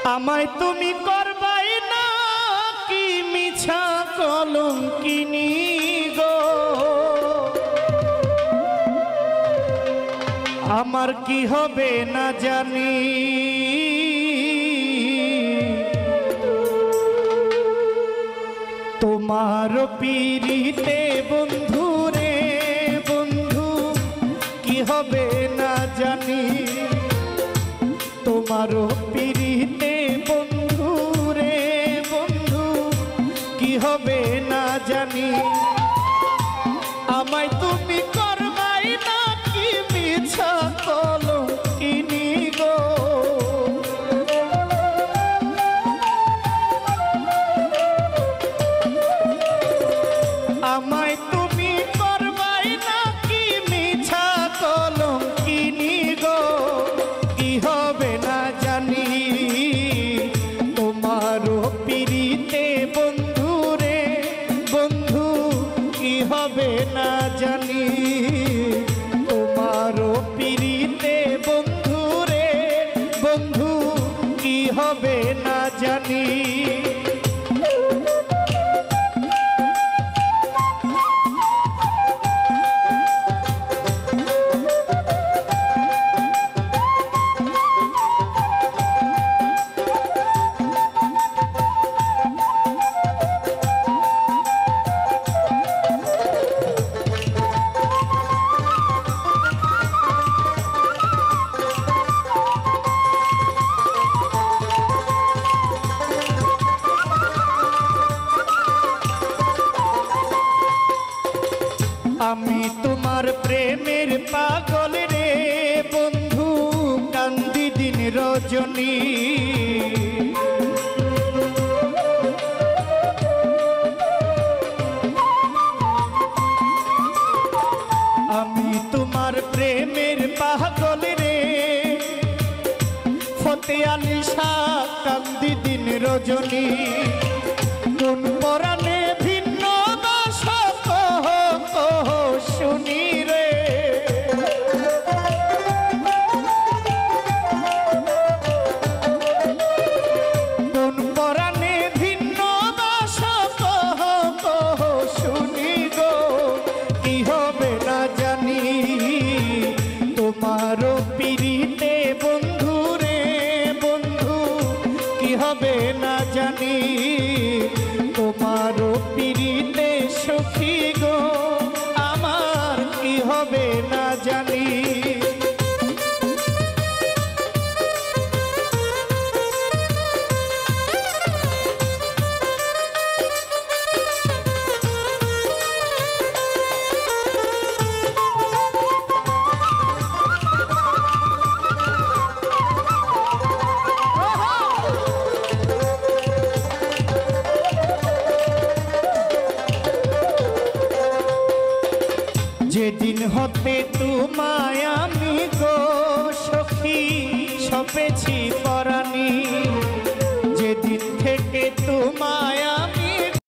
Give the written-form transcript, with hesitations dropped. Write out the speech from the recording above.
আমায় তুমি করবাই না কি মিছা কলঙ্কিনী গো, আমার কি হবে না জানি। তোমার পীড়িতে বন্ধু রে বন্ধু কি হবে না জানি। তোমার পীড়িতে বন্ধু রে বন্ধু কি হবে না জানি। আমায় তুমি করবাই না কি মিছা কলঙ্কিনী গো, আমায় তুমি করবাই না কি মিছা কলঙ্কিনী গো, কি হবে না জানি। তোমার পীড়িতে বন্ধু রে বন্ধু কি হবে না জানি। তোমার পীড়িতে বন্ধু রে বন্ধু কি হবে না জানি। আমি তোমার প্রেমের পাগল রে বন্ধু, কান্দি দিন রজনী। আমি তোমার প্রেমের পাগল রে ফতে আলী শাহ, কান্দি দিন রজনী। কোন পরাণে ভিন্ন বাস কহ কহ শুনি রে, কোন পরাণে ভিন্ন বাস কহ কহ শুনি গো, কি হবে না জানি। তোমার পীড়িতে বন্ধু রে বন্ধু কি হবে না জানি। তোমার পীড়িতে সখী গো আমার কি হবে না জানি। যেদিন হতে তোমায় আমি গো সখী সপেছি পরাণী,